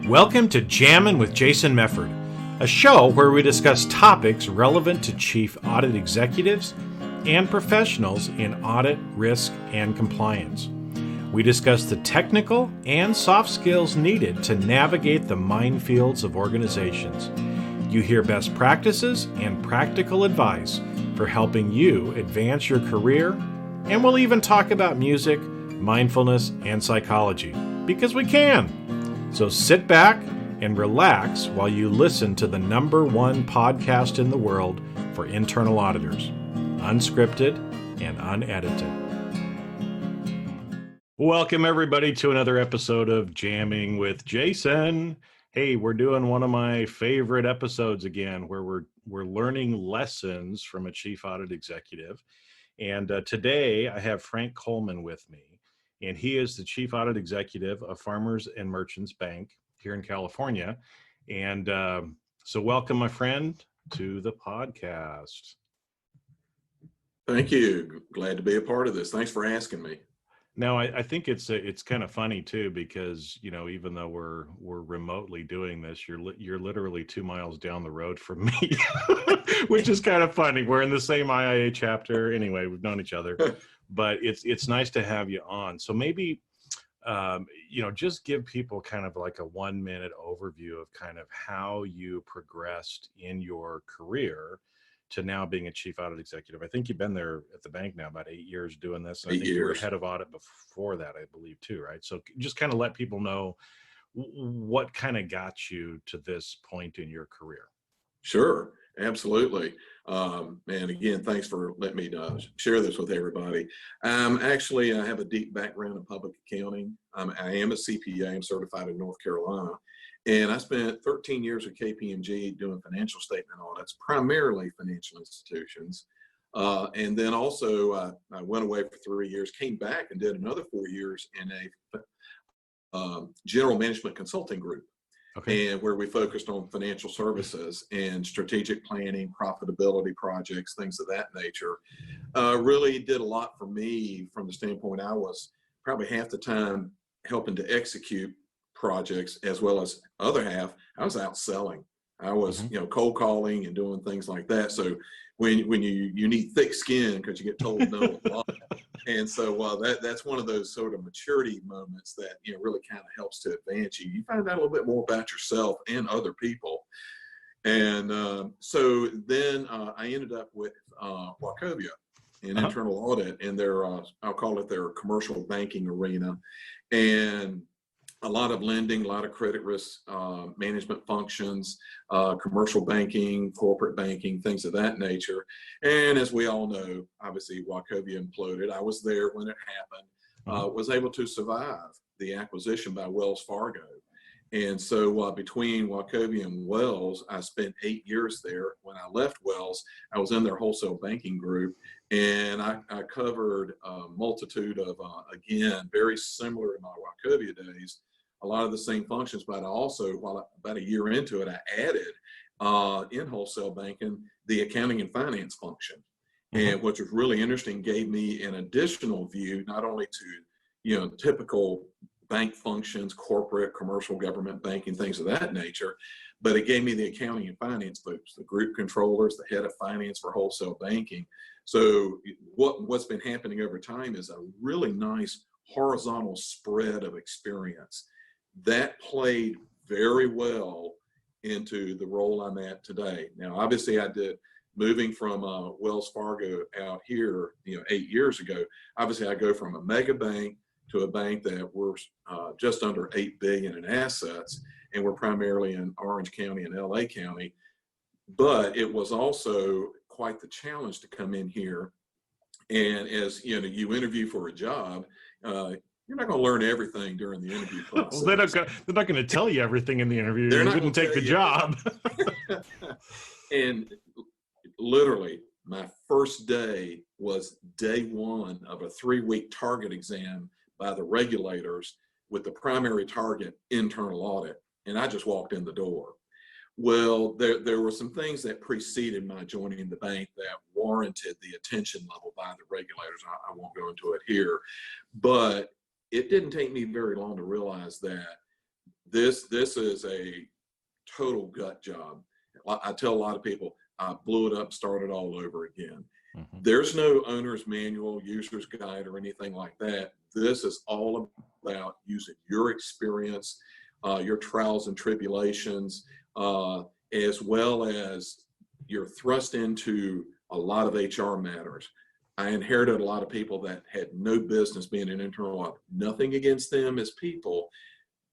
Welcome to Jammin' with Jason Mefford, a show where we discuss topics relevant to chief audit executives and professionals in audit, risk, and compliance. We discuss the technical and soft skills needed to navigate the minefields of organizations. You hear best practices and practical advice for helping you advance your career, and we'll even talk about music, mindfulness, and psychology, because we can. So sit back and relax while you listen to the #1 podcast in the world for internal auditors, unscripted and unedited. Welcome everybody to another episode of Jamming with Jason. Hey, we're doing one of my favorite episodes again, where we're learning lessons from a chief audit executive. And today I have Frank Coleman with me. And he is the Chief Audit Executive of Farmers and Merchants Bank here in California. And so welcome, my friend, to the podcast. Thank you. Glad to be a part of this. Thanks for asking me. Now, I think it's kind of funny too, because even though we're remotely doing this, you're literally 2 miles down the road from me, which is kind of funny. We're in the same IIA chapter. Anyway, we've known each other. But it's nice to have you on. So maybe, just give people kind of like a 1-minute overview of kind of how you progressed in your career to now being a chief audit executive. I think you've been there at the bank now about 8 years doing this. And I think you were head of audit before that, I believe, too, right? So just kind of let people know what kind of got you to this point in your career. Sure. Absolutely. And again, thanks for letting me share this with everybody. Actually, I have a deep background in public accounting. I am a CPA. I'm certified in North Carolina. And I spent 13 years at KPMG doing financial statement audits, primarily financial institutions. And then also I went away for 3 years, came back and did another 4 years in a general management consulting group. Okay. And where we focused on financial services and strategic planning, profitability projects, things of that nature. Really did a lot for me from the standpoint I was probably half the time helping to execute projects, as well as other half, I was out selling. I was, cold calling and doing things like that. So when you need thick skin because you get told no a lot. And so that's one of those sort of maturity moments that really kind of helps to advance you. You find out a little bit more about yourself and other people. And so then I ended up with Wachovia in internal audit, and their I'll call it their commercial banking arena, and a lot of lending, a lot of credit risk management functions, commercial banking, corporate banking, things of that nature. And as we all know, obviously Wachovia imploded. I was there when it happened, was able to survive the acquisition by Wells Fargo. And so between Wachovia and Wells, I spent 8 years there. When I left Wells, I was in their wholesale banking group, and I covered a multitude of, again, very similar in my Wachovia days, a lot of the same functions, but I also, about a year into it, I added in wholesale banking the accounting and finance function. And which was really interesting, gave me an additional view, not only to, typical bank functions, corporate, commercial, government banking, things of that nature, but it gave me the accounting and finance folks, the group controllers, the head of finance for wholesale banking. So what's been happening over time is a really nice horizontal spread of experience that played very well into the role I'm at today. Now, obviously I did, moving from Wells Fargo out here, 8 years ago, obviously I go from a mega bank to a bank that we're just under $8 billion in assets, and we're primarily in Orange County and LA County. But it was also quite the challenge to come in here. And as you interview for a job, you're not going to learn everything during the interview process. Well, they're not going to tell you everything in the interview. They didn't take the job. And literally, my first day was day one of a 3-week target exam by the regulators, with the primary target internal audit. And I just walked in the door. Well, there were some things that preceded my joining the bank that warranted the attention level by the regulators. I won't go into it here, but it didn't take me very long to realize that this is a total gut job. I tell a lot of people, I blew it up, started all over again. Mhm. There's no owner's manual, user's guide, or anything like that. This is all about using your experience, your trials and tribulations, as well as you're thrust into a lot of HR matters. I inherited a lot of people that had no business being an internal audit. Nothing against them as people.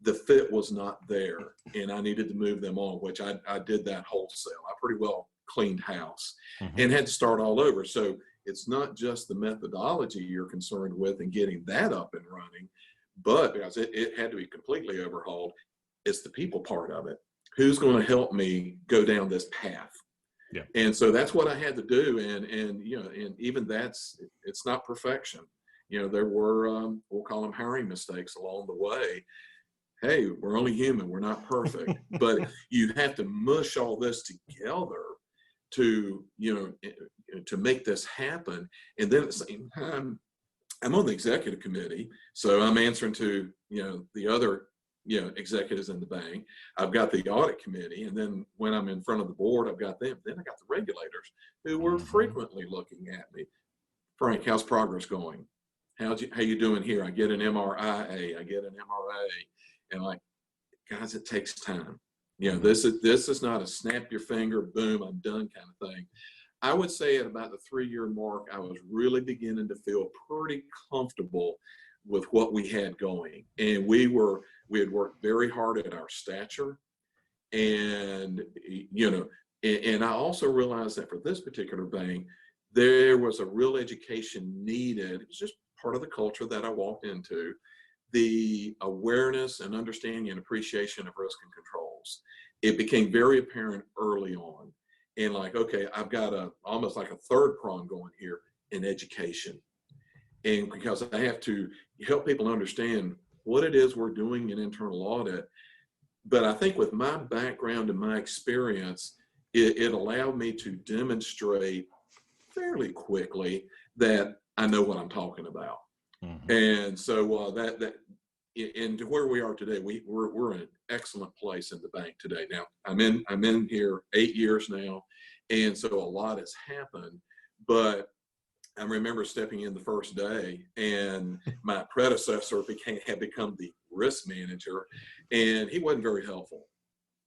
The fit was not there, and I needed to move them on, which I did that wholesale. I pretty well cleaned house and had to start all over. So it's not just the methodology you're concerned with and getting that up and running, but because it had to be completely overhauled, it's the people part of it. Who's going to help me go down this path? Yeah. And so that's what I had to do. And even it's not perfection. There were, we'll call them hiring mistakes along the way. Hey, we're only human. We're not perfect, but you have to mush all this together to make this happen. And then at the same time, I'm on the executive committee, so I'm answering to the other executives in the bank. I've got the audit committee, and then when I'm in front of the board, I've got them. Then I got the regulators who were frequently looking at me. Frank, how's progress going? How you doing here? I get an MRIA, I get an MRA, and like, guys, it takes time. This is not a snap your finger, boom, I'm done kind of thing. I would say at about the 3-year mark, I was really beginning to feel pretty comfortable with what we had going. And we had worked very hard at our stature. And, and I also realized that for this particular bank, there was a real education needed. It was just part of the culture that I walked into, the awareness and understanding and appreciation of risk and controls. It became very apparent early on. And like, okay, I've got almost like a third prong going here in education. And because I have to help people understand what it is we're doing in internal audit. But I think with my background and my experience, it allowed me to demonstrate fairly quickly that I know what I'm talking about. Mm-hmm. And so and to where we are today, we're in an excellent place in the bank today. Now I'm in here 8 years now, and so a lot has happened. But I remember stepping in the first day, and my predecessor had become the risk manager, and he wasn't very helpful.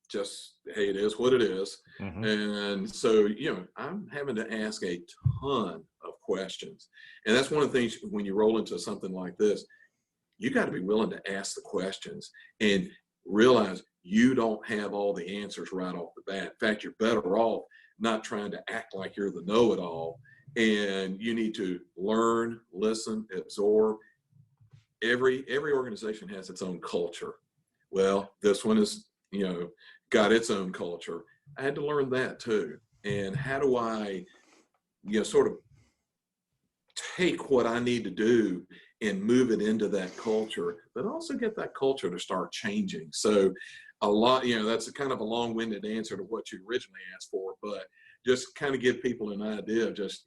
Just, hey, it is what it is. Mm-hmm. And so, I'm having to ask a ton of questions. And that's one of the things when you roll into something like this, you got to be willing to ask the questions and realize you don't have all the answers right off the bat. In fact, you're better off not trying to act like you're the know-it-all. And you need to learn, listen, absorb. Every organization has its own culture. Well, this one is, got its own culture. I had to learn that too. And how do I, sort of take what I need to do and move it into that culture, but also get that culture to start changing. So a lot, that's a kind of a long-winded answer to what you originally asked for, but just kind of give people an idea of just,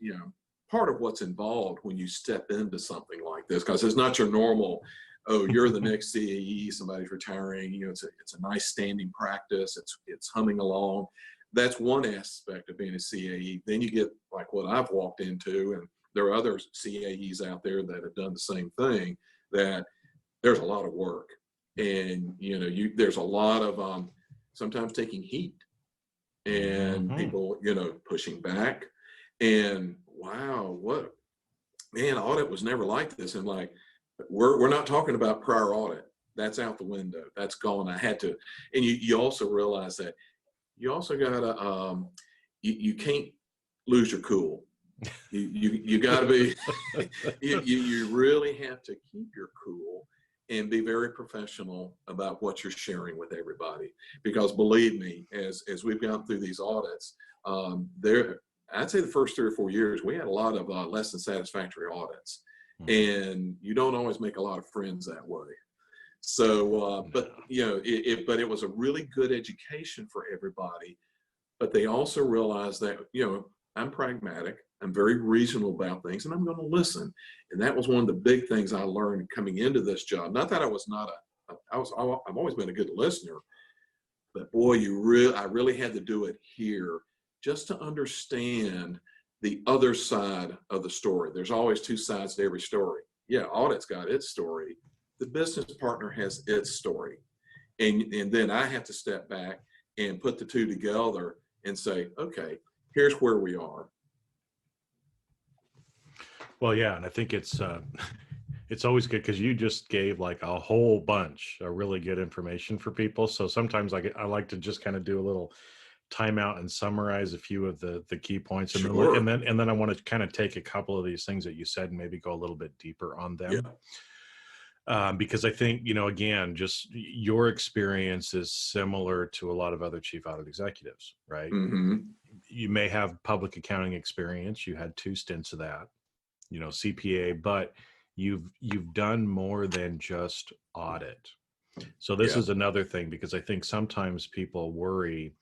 part of what's involved when you step into something like this, because it's not your normal, oh, you're the next CAE, somebody's retiring, it's a nice standing practice, it's humming along. That's one aspect of being a CAE. Then you get like what I've walked into, and there are other CAEs out there that have done the same thing, that there's a lot of work. And, there's a lot of sometimes taking heat and mm-hmm. people, pushing back. And wow, audit was never like this. And like, we're not talking about prior audit. That's out the window. That's gone. I had to, and you also realize that you also gotta, you can't lose your cool. You gotta be, you really have to keep your cool and be very professional about what you're sharing with everybody. Because believe me, as we've gone through these audits, I'd say the first 3 or 4 years, we had a lot of less than satisfactory audits. And you don't always make a lot of friends that way. So, but it was a really good education for everybody. But they also realized that, I'm pragmatic, I'm very reasonable about things, and I'm going to listen. And that was one of the big things I learned coming into this job. Not that I was not I've always been a good listener, but boy, I really had to do it here just to understand the other side of the story. There's always two sides to every story. Yeah, audit's got its story. The business partner has its story. And then I have to step back and put the two together and say, okay, here's where we are. Well, yeah, and I think it's always good because you just gave like a whole bunch of really good information for people. So sometimes I like to just kind of do a little timeout and summarize a few of the key points, and Sure. then I want to kind of take a couple of these things that you said and maybe go a little bit deeper on them. Yeah. Because I think, again, just your experience is similar to a lot of other chief audit executives, right? Mm-hmm. You may have public accounting experience. You had 2 stints of that, CPA, but you've done more than just audit. So this is another thing, because I think sometimes people worry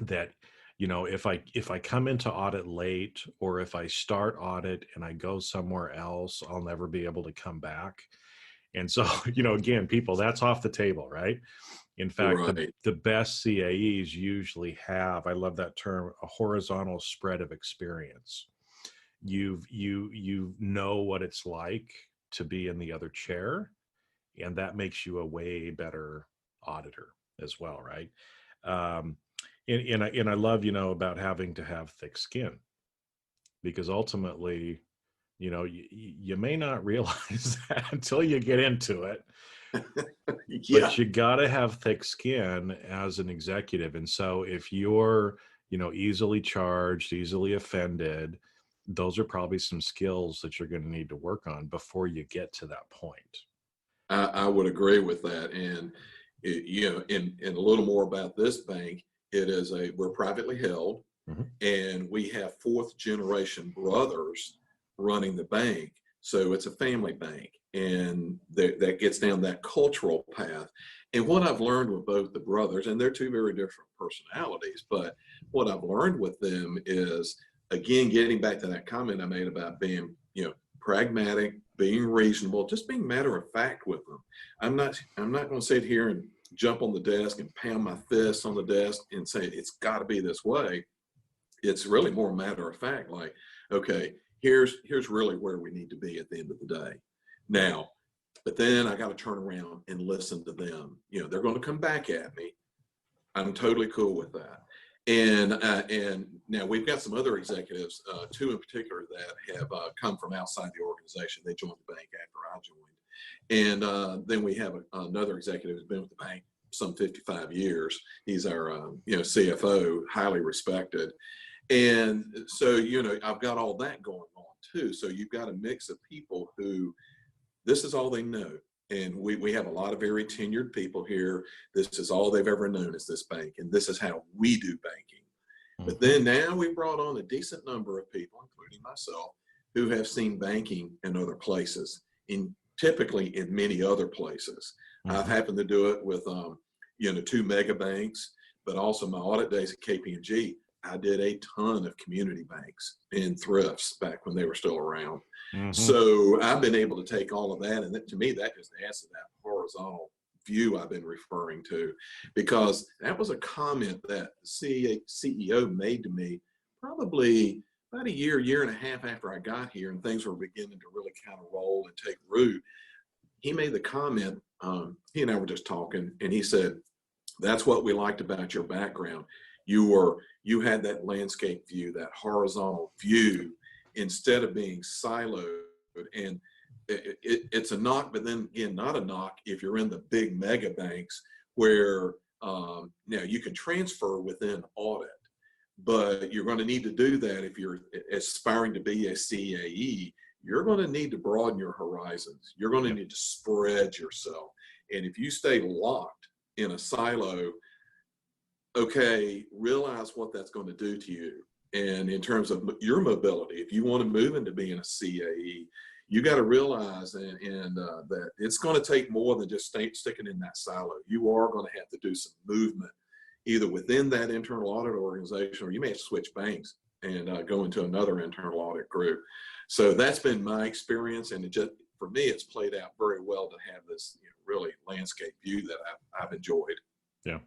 that, if I come into audit late, or if I start audit and I go somewhere else, I'll never be able to come back. And so, again, people, that's off the table, right? In fact, Right. the best CAEs usually have, I love that term, a horizontal spread of experience. You know what it's like to be in the other chair, and that makes you a way better auditor as well, right? And I love, about having to have thick skin, because ultimately, you may not realize that until you get into it. Yeah. But you got to have thick skin as an executive. And so if you're, easily charged, easily offended, those are probably some skills that you're going to need to work on before you get to that point. I would agree with that. And, and a little more about this bank, we're privately held, Mm-hmm. and we have 4th generation brothers running the bank. So it's a family bank, and that gets down that cultural path. And what I've learned with both the brothers, and they're 2 very different personalities, but what I've learned with them is, again, getting back to that comment I made about being, pragmatic, being reasonable, just being matter of fact with them. I'm not going to sit here and jump on the desk and pound my fists on the desk and say it's got to be this way. It's really more matter of fact, like, okay, here's really where we need to be at the end of the day. Now, but then I got to turn around and listen to them. They're going to come back at me. I'm totally cool with that. And now we've got some other executives, 2 in particular, that have come from outside the organization. They joined the bank after I joined. And then we have another executive who's been with the bank some 55 years. He's our CFO, highly respected. And so, I've got all that going on too. So you've got a mix of people who this is all they know. And we have a lot of very tenured people here. This is all they've ever known is this bank. And this is how we do banking. Mm-hmm. But then now we brought on a decent number of people, including myself, who have seen banking in other places, typically in many other places. Mm-hmm. I've happened to do it with, 2 mega banks, but also my audit days at KPMG. I did a ton of community banks and thrifts back when they were still around. Mm-hmm. So I've been able to take all of that, and to me, that just adds to that horizontal view I've been referring to, because that was a comment that the CEO made to me probably about a year and a half after I got here, and things were beginning to really kind of roll and take root. He made the comment, he and I were just talking, and he said, that's what we liked about your background. You had that landscape view, that horizontal view, instead of being siloed. And it's a knock, but then again, not a knock if you're in the big mega banks where now you can transfer within audit, but you're going to need to do that if you're aspiring to be a CAE. You're going to need to broaden your horizons. You're going to need to spread yourself. And if you stay locked in a silo, okay, realize what that's going to do to you. And in terms of your mobility, if you want to move into being a CAE, you got to realize that it's going to take more than just sticking in that silo. You are going to have to do some movement, either within that internal audit organization, or you may have to switch banks and go into another internal audit group. So that's been my experience. And for me, it's played out very well to have this really landscape view that I've enjoyed. Yeah.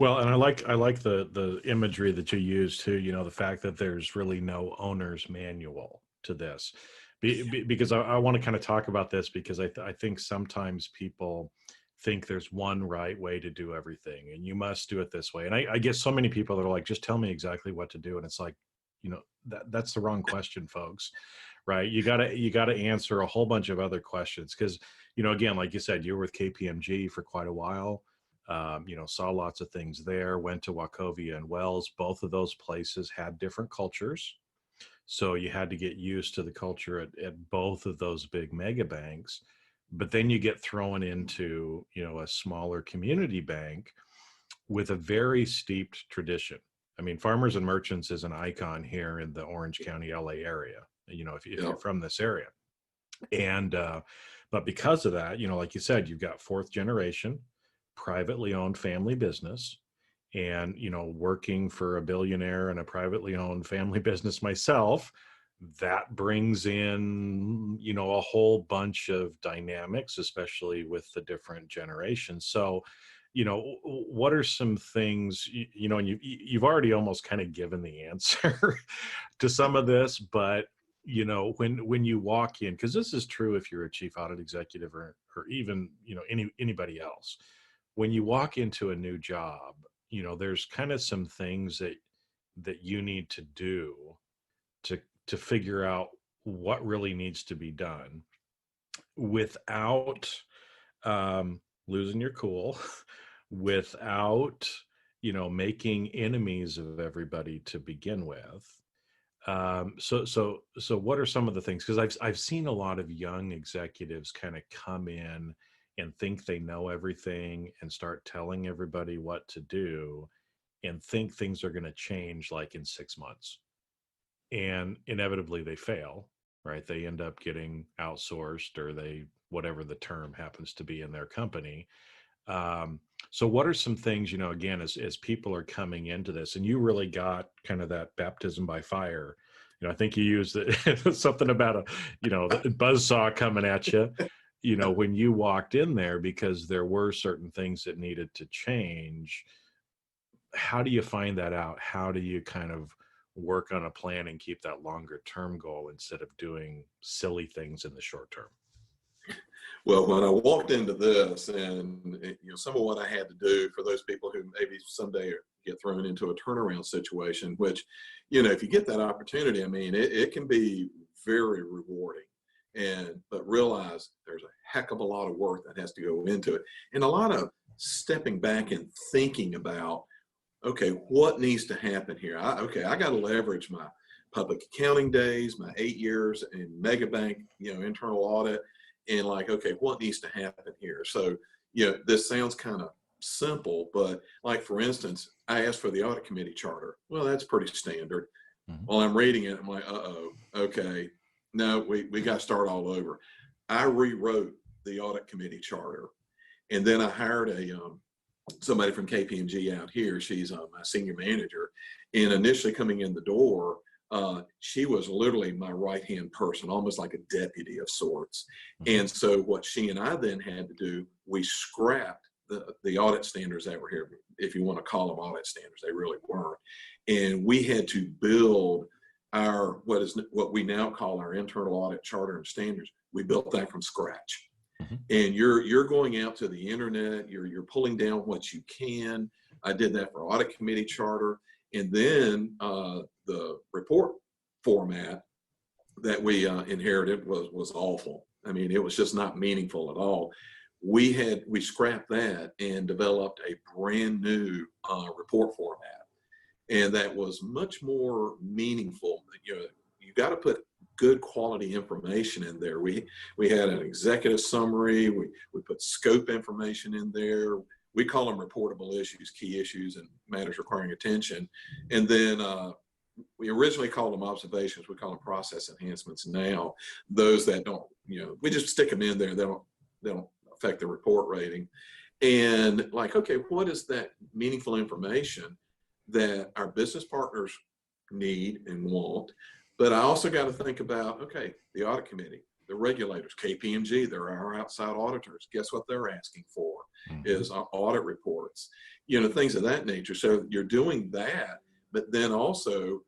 Well, and I like the imagery that you use too, the fact that there's really no owner's manual to this. Because I want to kind of talk about this, because I think sometimes people think there's one right way to do everything and you must do it this way. And I get so many people that are like, just tell me exactly what to do. And it's like, that's the wrong question, folks, right? You gotta answer a whole bunch of other questions. Cause again, like you said, you were with KPMG for quite a while. Saw lots of things there, went to Wachovia and Wells. Both of those places had different cultures. So you had to get used to the culture at both of those big mega banks. But then you get thrown into, a smaller community bank with a very steeped tradition. I mean, Farmers and Merchants is an icon here in the Orange County, LA area, if you're from this area. And, but because of that, like you said, you've got fourth generation, privately owned family business. And, working for a billionaire and a privately owned family business myself, that brings in, a whole bunch of dynamics, especially with the different generations. So, what are some things, and you've already almost kind of given the answer to some of this, but, when you walk in, because this is true if you're a chief audit executive or even, anybody else, when you walk into a new job, there's kind of some things that you need to do to figure out what really needs to be done without losing your cool, without making enemies of everybody to begin with. So what are some of the things? Because I've seen a lot of young executives kind of come in and think they know everything and start telling everybody what to do and think things are going to change like in 6 months. And inevitably they fail, right? They end up getting outsourced, or whatever the term happens to be in their company. So what are some things, again, as people are coming into this, and you really got kind of that baptism by fire, I think you used something about a buzzsaw coming at you, when you walked in there, because there were certain things that needed to change. How do you find that out? How do you kind of work on a plan and keep that longer term goal instead of doing silly things in the short term? Well, when I walked into this, and some of what I had to do for those people who maybe someday get thrown into a turnaround situation, which, if you get that opportunity, I mean, it can be very rewarding. But realize there's a heck of a lot of work that has to go into it, and a lot of stepping back and thinking about, okay, what needs to happen here? I got to leverage my public accounting days, my 8 years in megabank, internal audit. And like, okay, what needs to happen here? So, this sounds kind of simple, but like, for instance, I asked for the audit committee charter. Well, that's pretty standard. Mm-hmm. While I'm reading it, I'm like, okay, no, we got to start all over. I rewrote the audit committee charter, and then I hired somebody from KPMG out here. She's my senior manager, and initially coming in the door, she was literally my right-hand person, almost like a deputy of sorts. And so what she and I then had to do, we scrapped the audit standards that were here, if you want to call them audit standards. They really weren't. And we had to build our, what we now call our internal audit charter and standards. We built that from scratch. Mm-hmm. And you're going out to the internet, you're pulling down what you can. I did that for audit committee charter. And then the report format that we inherited was awful. I mean, it was just not meaningful at all. We scrapped that and developed a brand new report format, and that was much more meaningful. You got to put good quality information in there. We had an executive summary. We put scope information in there. We call them reportable issues, key issues, and matters requiring attention. And then we originally called them observations. We call them process enhancements now. Those that don't, we just stick them in there. They don't affect the report rating. And like, okay, what is that meaningful information that our business partners need and want? But I also got to think about, okay, the audit committee. the regulators, KPMG, they're our outside auditors. Guess what they're asking for is audit reports, things of that nature. So you're doing that, but then also,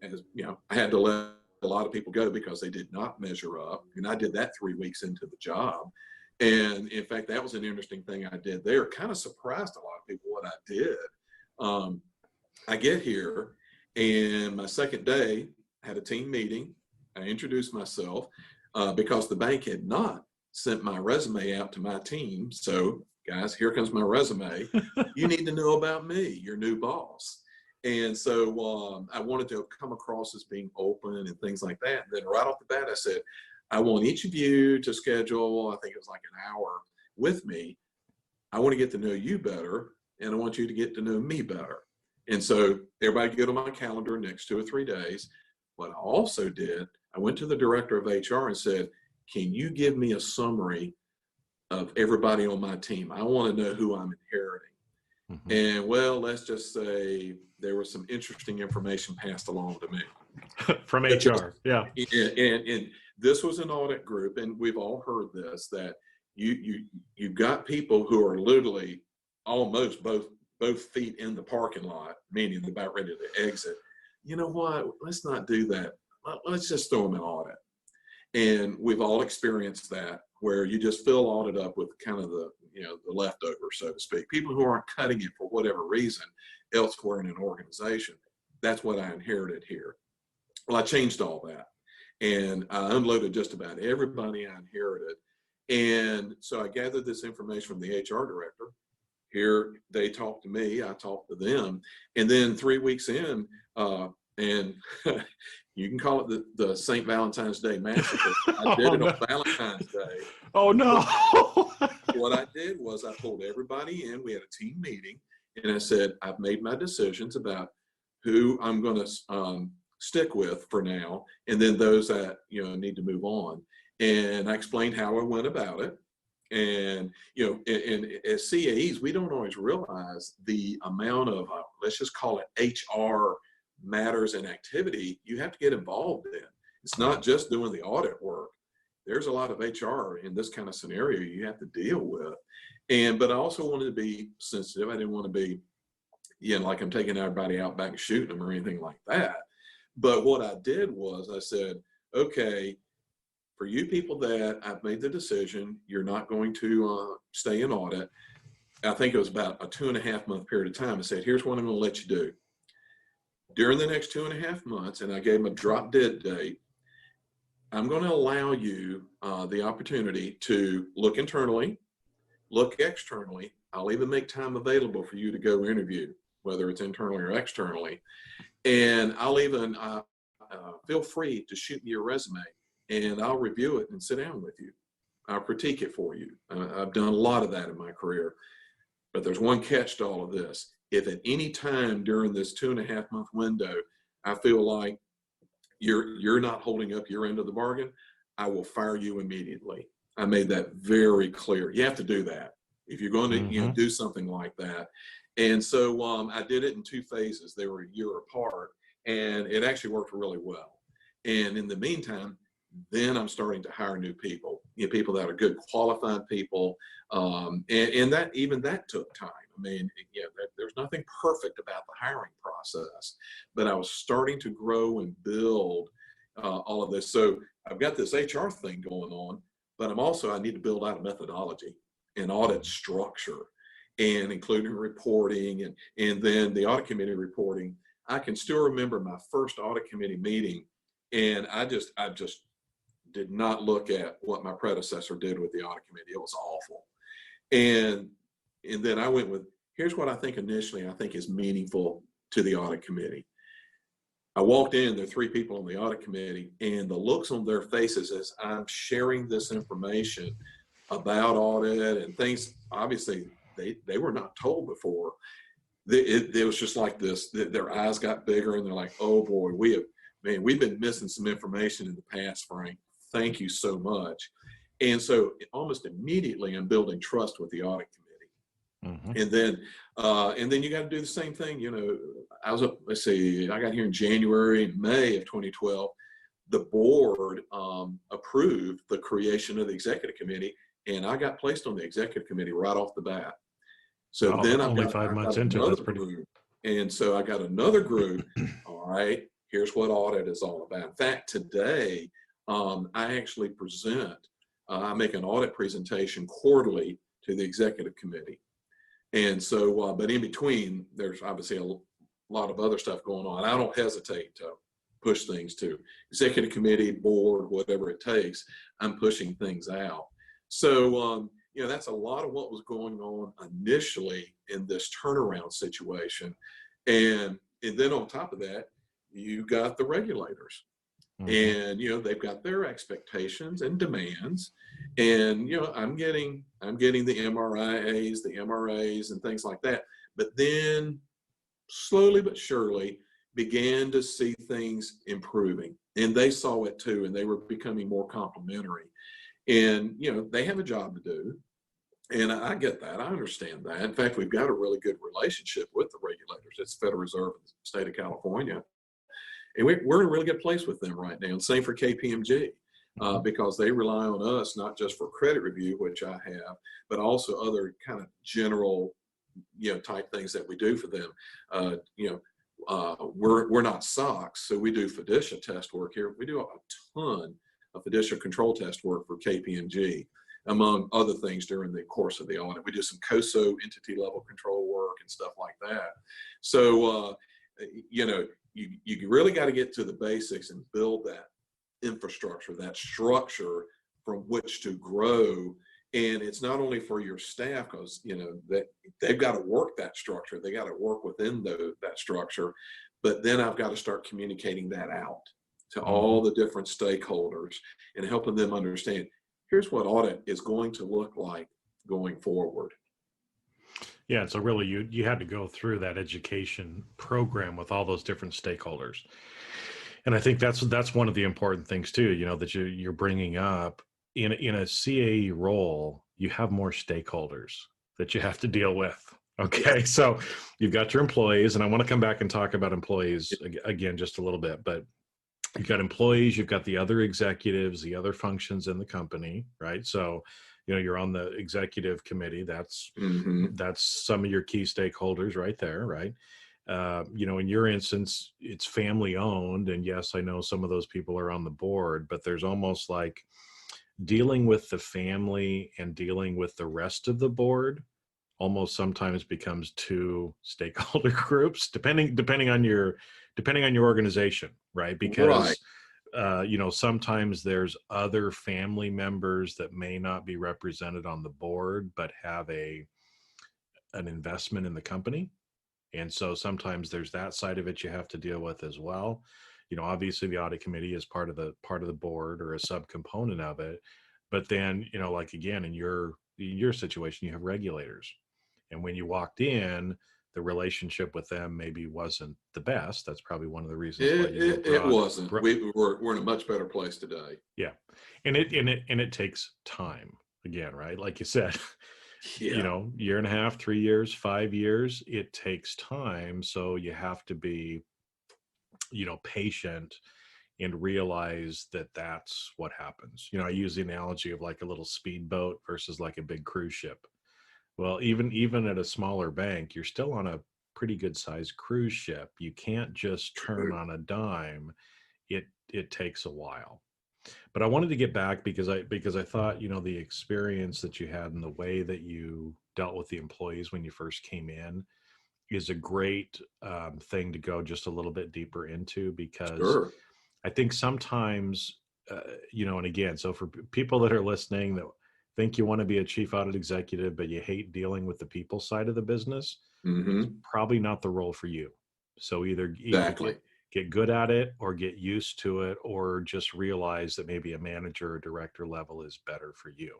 as I had to let a lot of people go because they did not measure up. And I did that 3 weeks into the job. And in fact, that was an interesting thing I did there. Kind of surprised a lot of people what I did. I get here, and my second day, I had a team meeting. I introduced myself because the bank had not sent my resume out to my team. So, guys, here comes my resume. You need to know about me, your new boss. And so I wanted to come across as being open and things like that. And then right off the bat, I said, I want each of you to schedule, I think it was like an hour with me. I want to get to know you better, and I want you to get to know me better. And so everybody get on my calendar next 2 or 3 days. What I also did, I went to the director of HR and said, can you give me a summary of everybody on my team? I want to know who I'm inheriting. And well, let's just say there was some interesting information passed along to me. From HR, yeah. And this was an audit group, and we've all heard this, that you've got people who are literally almost both feet in the parking lot, meaning they're about ready to exit. You know what? Let's not do that. Let's just throw them in audit. And we've all experienced that, where you just fill audit up with kind of the leftovers, so to speak. People who aren't cutting it for whatever reason elsewhere in an organization. That's what I inherited here. Well, I changed all that, and I unloaded just about everybody I inherited. And so I gathered this information from the HR director. Here, they talked to me, I talked to them. And then 3 weeks in, and you can call it the St. Valentine's Day Massacre. I did it on Valentine's Day. Oh, no. What I did was I pulled everybody in. We had a team meeting, and I said, I've made my decisions about who I'm going to stick with for now, and then those that need to move on. And I explained how I went about it. And and as CAEs, we don't always realize the amount of let's just call it HR matters and activity you have to get involved in. It's not just doing the audit work. There's a lot of HR in this kind of scenario you have to deal with. But I also wanted to be sensitive. I didn't want to be like I'm taking everybody out back and shooting them or anything like that. But what I did was I said, okay, for you people that I've made the decision, you're not going to stay in audit. I think it was about a 2.5 month period of time. I said, here's what I'm going to let you do. During the next 2.5 months, and I gave them a drop dead date, I'm going to allow you the opportunity to look internally, look externally. I'll even make time available for you to go interview, whether it's internally or externally. And I'll even feel free to shoot me your resume, and I'll review it and sit down with you. I'll critique it for you. I've done a lot of that in my career. But there's one catch to all of this. If at any time during this 2.5 month window, I feel like you're not holding up your end of the bargain, I will fire you immediately. I made that very clear. You have to do that if you're going to do something like that. And so I did it in 2 phases. They were a year apart, and it actually worked really well. And in the meantime, then I'm starting to hire new people, people that are good, qualified people. And that took time. I mean, there's nothing perfect about the hiring process, but I was starting to grow and build all of this. So I've got this HR thing going on, but I need to build out a methodology and audit structure, and including reporting and then the audit committee reporting. I can still remember my first audit committee meeting, and I just did not look at what my predecessor did with the audit committee. It was awful. And then I went with, here's what I think initially I think is meaningful to the audit committee. I walked in, there are 3 people on the audit committee, and the looks on their faces as I'm sharing this information about audit and things, obviously they were not told before. It was just like this, their eyes got bigger, and they're like, oh boy, we've been missing some information in the past, Frank. Thank you so much. And so almost immediately I'm building trust with the audit committee. And then you got to do the same thing. I got here in January and May of 2012. the board approved the creation of the executive committee, and I got placed on the executive committee right off the bat. So Oh, then only I 5 months got into it. another That's pretty. group, and so I got another group. All right, here's what audit is all about. In fact, today I actually present. I make an audit presentation quarterly to the executive committee, and so but in between, there's obviously a lot of other stuff going on. I don't hesitate to push things to executive committee, board, whatever it takes. I'm pushing things out. So that's a lot of what was going on initially in this turnaround situation. And then on top of that, you got the regulators. And they've got their expectations and demands. And I'm getting the MRIAs, the MRAs, and things like that. But then slowly but surely began to see things improving, and they saw it too, and they were becoming more complimentary. And they have a job to do, and I get that. I understand that. In fact, we've got a really good relationship with the regulators. It's Federal Reserve in the state of California, and we're in a really good place with them right now. And same for KPMG, because they rely on us not just for credit review, which I have, but also other kind of general type things that we do for them. We're not SOX, so we do fiducia test work here. We do a ton of fiducia control test work for KPMG, among other things during the course of the audit. We do some COSO entity level control work and stuff like that. So, you really got to get to the basics and build that infrastructure, that structure from which to grow. And it's not only for your staff, because that they've got to work that structure, they got to work within that structure, but then I've got to start communicating that out to all the different stakeholders and helping them understand, here's what audit is going to look like going forward. Yeah, so really you had to go through that education program with all those different stakeholders. And I think that's one of the important things too, that you're bringing up. In a CAE role, you have more stakeholders that you have to deal with. Okay, so you've got your employees, and I want to come back and talk about employees again just a little bit, but you've got employees, you've got the other executives, the other functions in the company, right? So, you're on the executive committee. That's some of your key stakeholders right there, right? In your instance, it's family owned, and yes, I know some of those people are on the board, but there's almost like dealing with the family and dealing with the rest of the board almost sometimes becomes two stakeholder groups, depending on your organization, right? Because sometimes there's other family members that may not be represented on the board but have an investment in the company, and so sometimes there's that side of it you have to deal with as well. Obviously the audit committee is part of the board or a subcomponent of it, but then like again in your situation, you have regulators, and when you walked in, the relationship with them maybe wasn't the best. That's probably one of the reasons why it wasn't. We're in a much better place today. Yeah, and it takes time again, right? Like you said. Year and a half, 3 years, 5 years, it takes time. So you have to be patient and realize that that's what happens. I use the analogy of like a little speedboat versus like a big cruise ship. Well, even at a smaller bank, you're still on a pretty good sized cruise ship. You can't just turn on a dime. It takes a while. But I wanted to get back because I thought, the experience that you had and the way that you dealt with the employees when you first came in is a great thing to go just a little bit deeper into, because I think sometimes, and again, so for people that are listening that think you want to be a chief audit executive, but you hate dealing with the people side of the business, it's probably not the role for you. So either get good at it or get used to it, or just realize that maybe a manager or director level is better for you,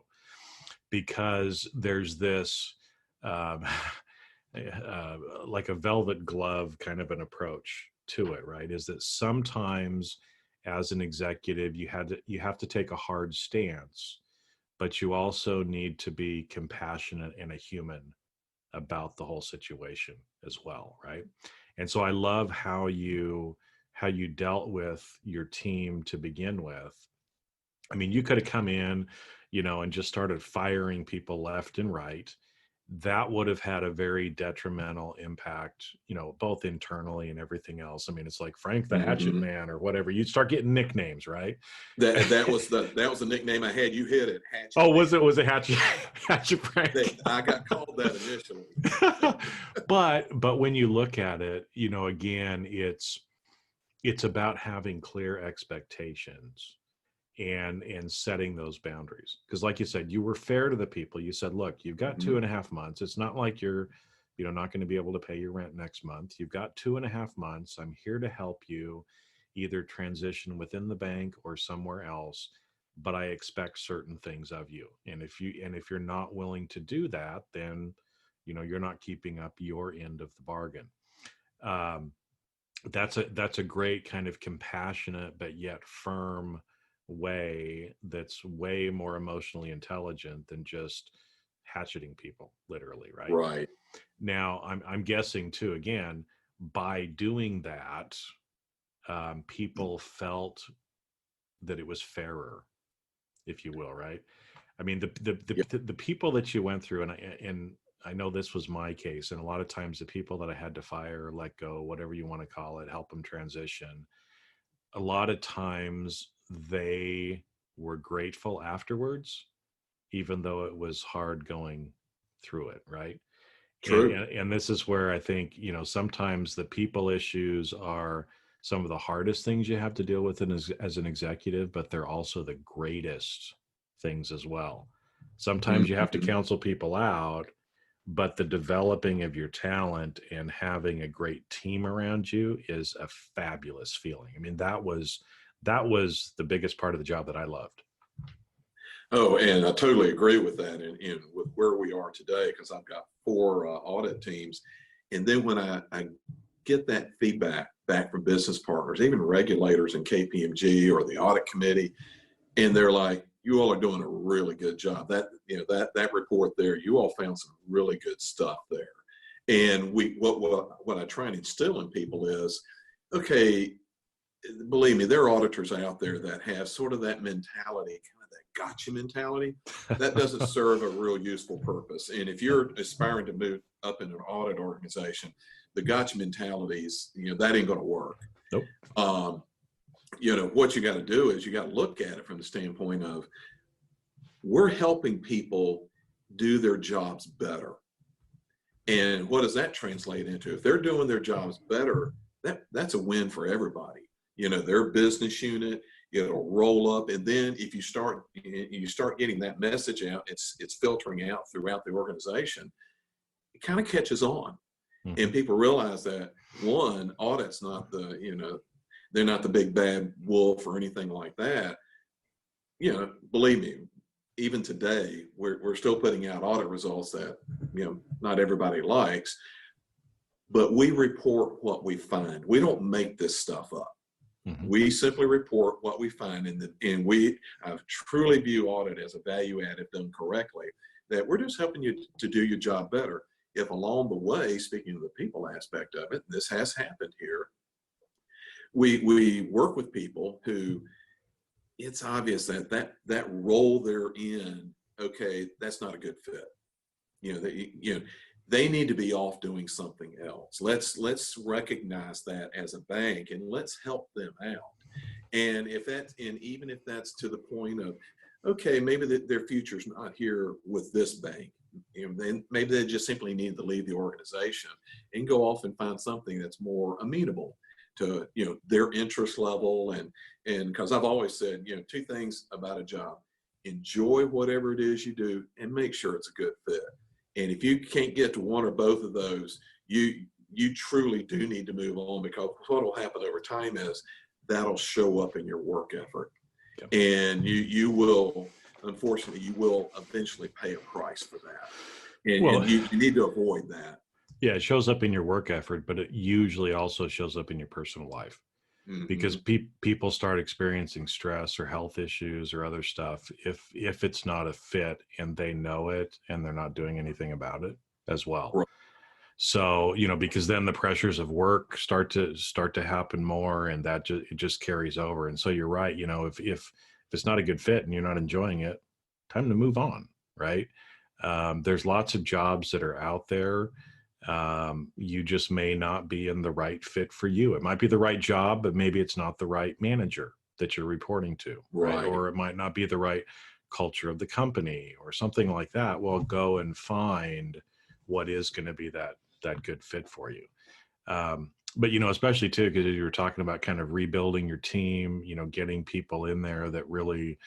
because there's this like a velvet glove kind of an approach to it, right? Is that sometimes as an executive, you have to take a hard stance, but you also need to be compassionate and a human about the whole situation as well, right? And so I love how you how you dealt with your team to begin with. I mean, you could have come in, and just started firing people left and right. That would have had a very detrimental impact, both internally and everything else. I mean, it's like Frank the Hatchet Mm-hmm. Man or whatever. You'd start getting nicknames, right? That was the nickname I had. You hit it, Hatchet. Oh, was it Hatchet Hatchet Frank? I got called that initially. but when you look at it, again, it's about having clear expectations and setting those boundaries. Because like you said, you were fair to the people. You said, look, you've got 2.5 months. It's not like you're not going to be able to pay your rent next month. You've got 2.5 months. I'm here to help you either transition within the bank or somewhere else, but I expect certain things of you. And if you're not willing to do that, then you're not keeping up your end of the bargain. That's a great kind of compassionate but yet firm way that's way more emotionally intelligent than just hatcheting people, literally, right? Right. Now, I'm guessing too, again, by doing that, people felt that it was fairer, if you will, right? I mean, the people that you went through, and I know this was my case, and a lot of times the people that I had to fire, let go, whatever you want to call it, help them transition, a lot of times they were grateful afterwards, even though it was hard going through it, right? True. And this is where I think, sometimes the people issues are some of the hardest things you have to deal with as an executive, but they're also the greatest things as well. Sometimes you have to counsel people out, but the developing of your talent and having a great team around you is a fabulous feeling. I mean, that was the biggest part of the job that I loved. Oh, and I totally agree with that. And with where we are today, because I've got 4 audit teams. And then when I get that feedback back from business partners, even regulators in KPMG or the audit committee, and they're like, you all are doing a really good job. That report there, you all found some really good stuff there. And what I try and instill in people is, okay, believe me, there are auditors out there that have sort of that mentality, kind of that gotcha mentality. That doesn't serve a real useful purpose. And if you're aspiring to move up in an audit organization, the gotcha mentalities, that ain't going to work. Nope. What you got to do is you got to look at it from the standpoint of, we're helping people do their jobs better. And what does that translate into? If they're doing their jobs better, that's a win for everybody. Their business unit, it'll roll up. And then if you start getting that message out, it's filtering out throughout the organization, it kind of catches on. Mm-hmm. And people realize that, one, audit's not they're not the big bad wolf or anything like that. Believe me, even today, we're still putting out audit results that, not everybody likes, but we report what we find. We don't make this stuff up. Mm-hmm. We simply report what we find, and I truly view audit as a value add if done correctly, that we're just helping you to do your job better. If along the way, speaking of the people aspect of it, this has happened here, we work with people who it's obvious that role they're in, okay, that's not a good fit. They need to be off doing something else. Let's recognize that as a bank, and let's help them out. And even if that's to the point of, okay, maybe their future's not here with this bank, then maybe they just simply need to leave the organization and go off and find something that's more amenable to their interest level. And because I've always said, 2 things about a job: enjoy whatever it is you do, and make sure it's a good fit. And if you can't get to one or both of those, you truly do need to move on, because what will happen over time is that'll show up in your work effort. Yep. And you will, unfortunately, eventually pay a price for that. And you need to avoid that. Yeah, it shows up in your work effort, but it usually also shows up in your personal life. Mm-hmm. Because people start experiencing stress or health issues or other stuff if it's not a fit, and they know it and they're not doing anything about it as well. Right. So, because then the pressures of work start to happen more, and that it just carries over. And so you're right. If it's not a good fit and you're not enjoying it, time to move on. Right. There's lots of jobs that are out there. You just may not be in the right fit for you. It might be the right job, but maybe it's not the right manager that you're reporting to. Right. Right. Or it might not be the right culture of the company or something like that. Well, go and find what is going to be that good fit for you. But, especially too, because you were talking about kind of rebuilding your team, getting people in there that really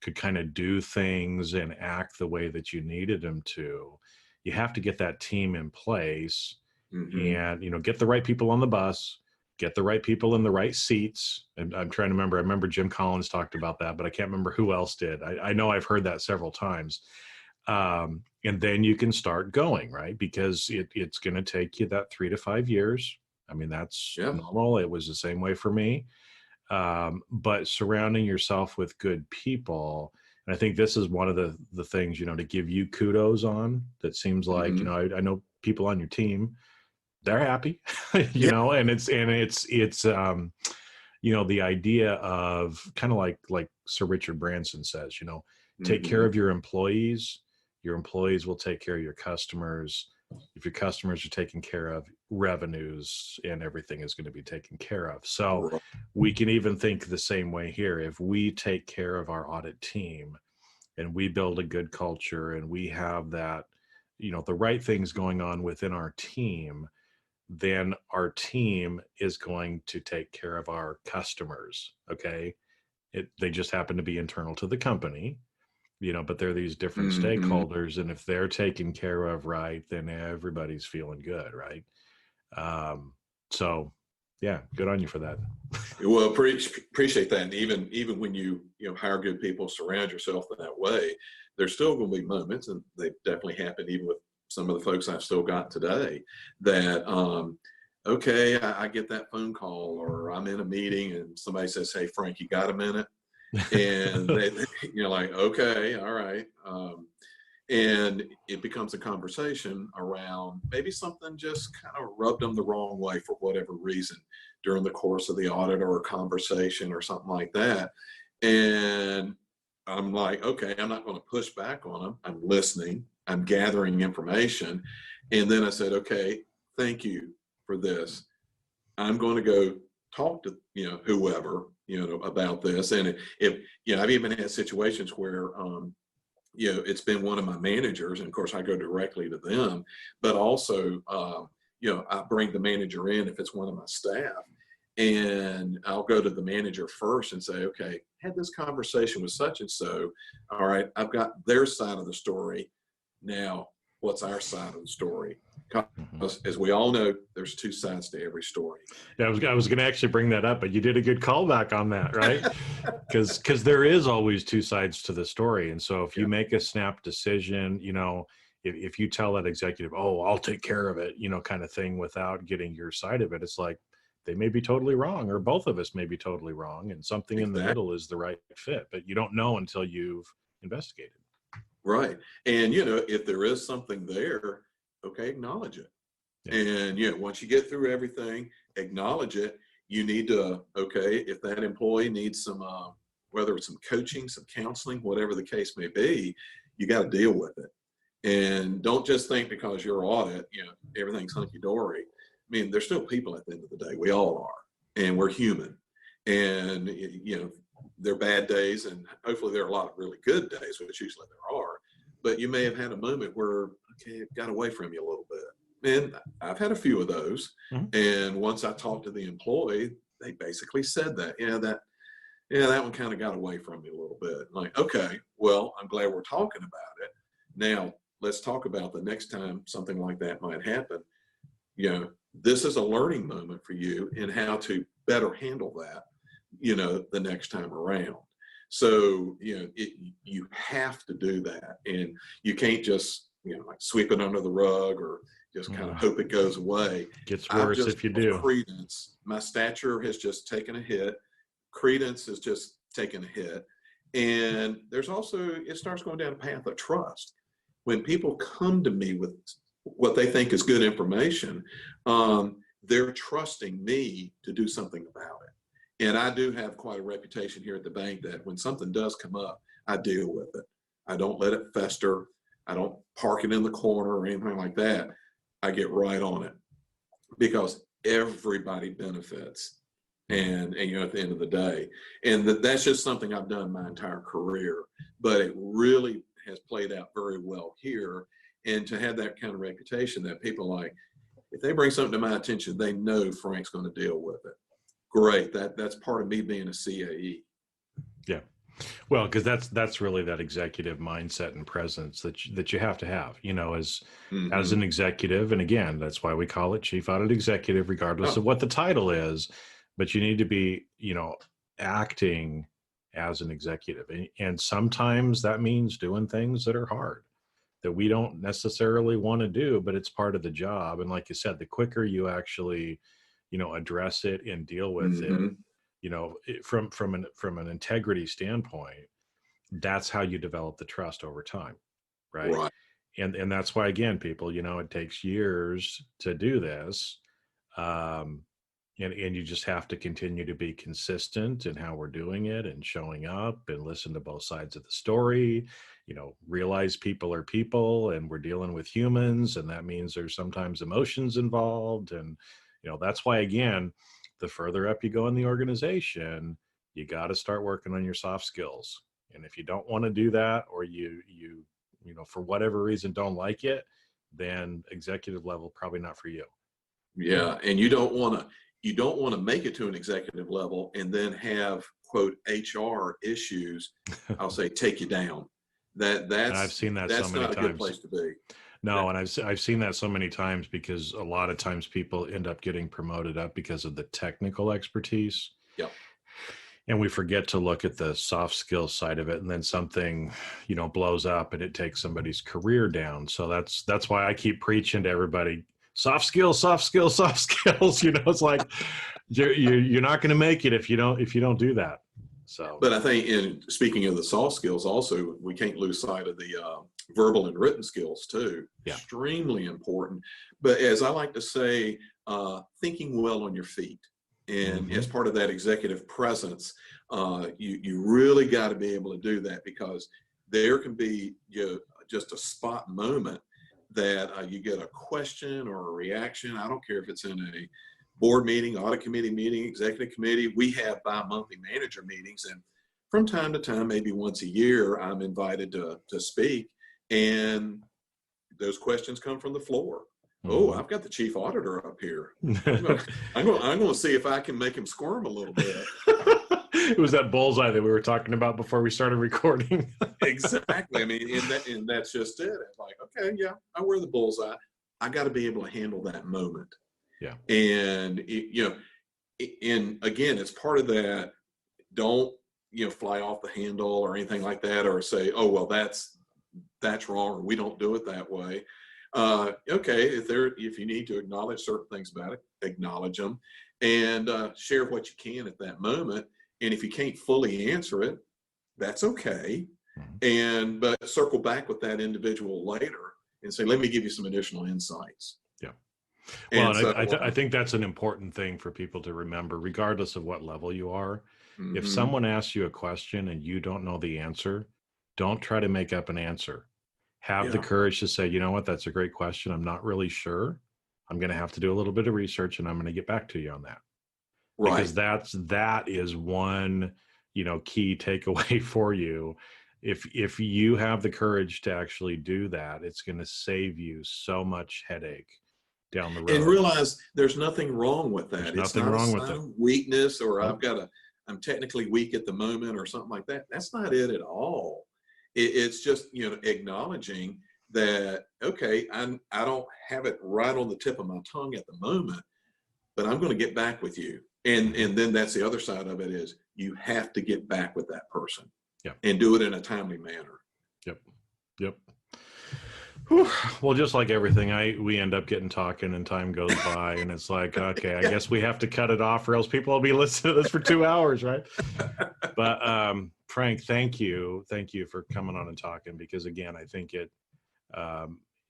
could kind of do things and act the way that you needed them to. You have to get that team in place and, get the right people on the bus, get the right people in the right seats. And I'm trying to remember, I remember Jim Collins talked about that, but I can't remember who else did. I know I've heard that several times. And then you can start going, right? Because it's going to take you that 3 to 5 years. I mean, that's normal. It was the same way for me. But surrounding yourself with good people, and I think this is one of the things, to give you kudos on, that seems like, I know people on your team, they're happy, and it's the idea of kind of like Sir Richard Branson says, take care of your employees will take care of your customers. If your customers are taken care of, revenues and everything is going to be taken care of. So we can even think the same way here. If we take care of our audit team and we build a good culture and we have that, the right things going on within our team, then our team is going to take care of our customers. Okay. They just happen to be internal to the company, but they're these different stakeholders. And if they're taken care of right, then everybody's feeling good. Right. So yeah, good on you for that. Well, appreciate that. And even when you hire good people, surround yourself in that way, there's still going to be moments, and they definitely happen even with some of the folks I've still got today, that okay, I get that phone call, or I'm in a meeting and somebody says, "Hey, Frank, you got a minute?" And you're like, "Okay, all right." And it becomes a conversation around maybe something just kind of rubbed them the wrong way for whatever reason during the course of the audit or a conversation or something like that. And I'm like, okay, I'm not going to push back on them. I'm listening. I'm gathering information. And then I said, okay, thank you for this. I'm going to go talk to, whoever, about this. And if I've even had situations where, it's been one of my managers, and of course I go directly to them, but also, I bring the manager in if it's one of my staff, and I'll go to the manager first and say, okay, had this conversation with such and so. All right, I've got their side of the story. Now, what's our side of the story? Because as we all know, there's two sides to every story. Yeah, I was going to actually bring that up, but you did a good callback on that, right? Because there is always two sides to the story. And so if you make a snap decision, if you tell that executive, oh, I'll take care of it, kind of thing, without getting your side of it, it's like they may be totally wrong, or both of us may be totally wrong, and something in the middle is the right fit, but you don't know until you've investigated. Right. And, if there is something there, okay, acknowledge it. And once you get through everything, acknowledge it. You need to, okay, if that employee needs some, whether it's some coaching, some counseling, whatever the case may be, you got to deal with it. And don't just think because you're audit, everything's hunky-dory. I mean, there's still people at the end of the day. We all are, and we're human. And, there are bad days, and hopefully there are a lot of really good days, which usually there are. But you may have had a moment where, okay, it got away from you a little bit. And I've had a few of those. And once I talked to the employee, they basically said that, that one kind of got away from me a little bit. I'm like, okay, well, I'm glad we're talking about it. Now, let's talk about the next time something like that might happen. This is a learning moment for you in how to better handle that, the next time around. So, you have to do that. And you can't just, like sweep it under the rug or just kind of hope it goes away. Gets worse if you do. Credence. My stature has just taken a hit. Credence has just taken a hit. And there's also, it starts going down a path of trust. When people come to me with what they think is good information, they're trusting me to do something about it. And I do have quite a reputation here at the bank that when something does come up, I deal with it. I don't let it fester. I don't park it in the corner or anything like that. I get right on it because everybody benefits. And at the end of the day, and that's just something I've done my entire career, but it really has played out very well here. And to have that kind of reputation that people like, if they bring something to my attention, they know Frank's going to deal with it. Great. That's part of me being a CAE. Yeah. Well, because that's really that executive mindset and presence that you have to have, as an executive. And again, that's why we call it Chief Audit Executive, regardless of what the title is. But you need to be, acting as an executive. And sometimes that means doing things that are hard, that we don't necessarily want to do, but it's part of the job. And like you said, the quicker you actually, address it and deal with it, from an integrity standpoint, that's how you develop the trust over time. Right. And that's why, again, people, it takes years to do this. And you just have to continue to be consistent in how we're doing it and showing up and listen to both sides of the story, realize people are people and we're dealing with humans. And that means there's sometimes emotions involved. And, that's why, again, the further up you go in the organization, you got to start working on your soft skills. And if you don't want to do that, or you for whatever reason don't like it, then executive level, probably not for you. Yeah. And you don't want to make it to an executive level and then have, quote, HR issues, I'll say, take you down. I've seen that so many times. That's not a good place to be. No, and I've seen that so many times because a lot of times people end up getting promoted up because of the technical expertise. Yeah. And we forget to look at the soft skills side of it, and then something, blows up and it takes somebody's career down. So that's why I keep preaching to everybody, soft skills, soft skills, soft skills. It's like you're not going to make it if you don't do that. So, but I think, in speaking of the soft skills, also we can't lose sight of the verbal and written skills too. Yeah. Extremely important. But as I like to say, thinking well on your feet, and as part of that executive presence, you really got to be able to do that, because there can be just a spot moment that you get a question or a reaction. I don't care if it's in a board meeting, audit committee meeting, executive committee. We have bi-monthly manager meetings, and from time to time, maybe once a year, I'm invited to speak, and those questions come from the floor. Oh, I've got the chief auditor up here. I'm going to see if I can make him squirm a little bit. It was that bullseye that we were talking about before we started recording. Exactly. I mean, and that's just it. It's like, okay, yeah, I wear the bullseye. I got to be able to handle that moment. Yeah. And and again, it's part of that. Don't fly off the handle or anything like that, or say, oh well, that's wrong, or we don't do it that way. Okay, if you need to acknowledge certain things about it, acknowledge them, and share what you can at that moment. And if you can't fully answer it, that's okay. But circle back with that individual later and say, let me give you some additional insights. Yeah. Well, and I think that's an important thing for people to remember, regardless of what level you are. If someone asks you a question and you don't know the answer, don't try to make up an answer. Have the courage to say, you know what, that's a great question. I'm not really sure. I'm going to have to do a little bit of research and I'm going to get back to you on that. Right. Because that is one, key takeaway for you. If you have the courage to actually do that, it's going to save you so much headache down the road. And realize there's nothing wrong with that. There's nothing wrong with it. Weakness, or I'm technically weak at the moment or something like that. That's not it at all. It's just, acknowledging that, okay, I don't have it right on the tip of my tongue at the moment, but I'm going to get back with you. And then that's the other side of it, is you have to get back with that person. Yeah. And do it in a timely manner. Yep. Whew. Well, just like everything, we end up getting talking and time goes by and it's like, okay, I guess we have to cut it off or else people will be listening to this for 2 hours, right? But Frank, thank you for coming on and talking, because again, I think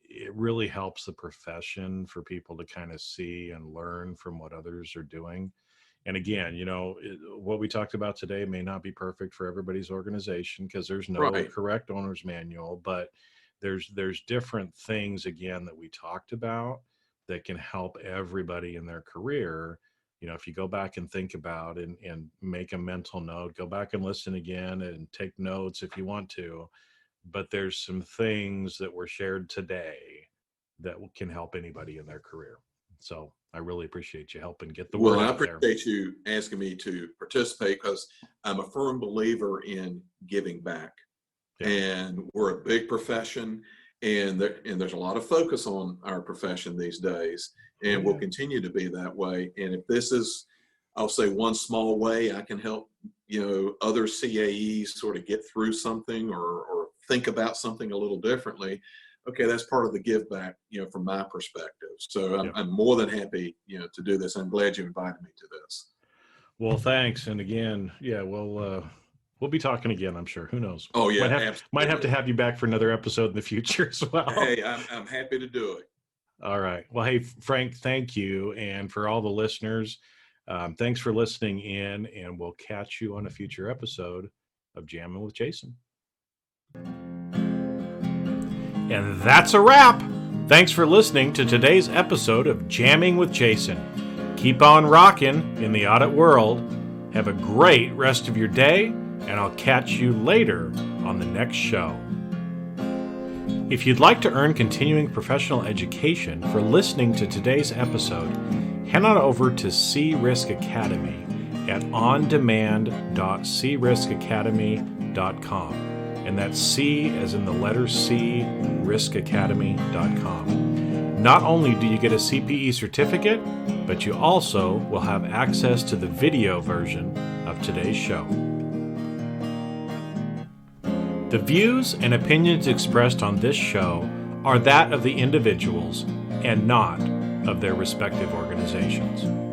it really helps the profession for people to kind of see and learn from what others are doing. And again, what we talked about today may not be perfect for everybody's organization because there's no Right. correct owner's manual, but there's different things, again, that we talked about that can help everybody in their career. If you go back and think about and make a mental note, go back and listen again and take notes if you want to. But there's some things that were shared today that can help anybody in their career. So I really appreciate you helping get the Well, word I out there. appreciate you asking me to participate because I'm a firm believer in giving back. Yeah. And we're a big profession, and there's a lot of focus on our profession these days, and will continue to be that way. And if this is, I'll say, one small way I can help, other CAEs sort of get through something or think about something a little differently, okay, that's part of the give back, from my perspective. So I'm more than happy, to do this. I'm glad you invited me to this. Well, thanks. And again, we'll be talking again, I'm sure. Who knows? Oh yeah, might have to have you back for another episode in the future as well. Hey, I'm happy to do it. All right. Well, hey, Frank, thank you. And for all the listeners, thanks for listening in, and we'll catch you on a future episode of Jamming with Jason. And that's a wrap. Thanks for listening to today's episode of Jamming with Jason. Keep on rocking in the audit world. Have a great rest of your day, and I'll catch you later on the next show. If you'd like to earn continuing professional education for listening to today's episode, head on over to C-Risk Academy at ondemand.criskacademy.com. And that's C as in the letter C, riskacademy.com. Not only do you get a CPE certificate, but you also will have access to the video version of today's show. The views and opinions expressed on this show are that of the individuals and not of their respective organizations.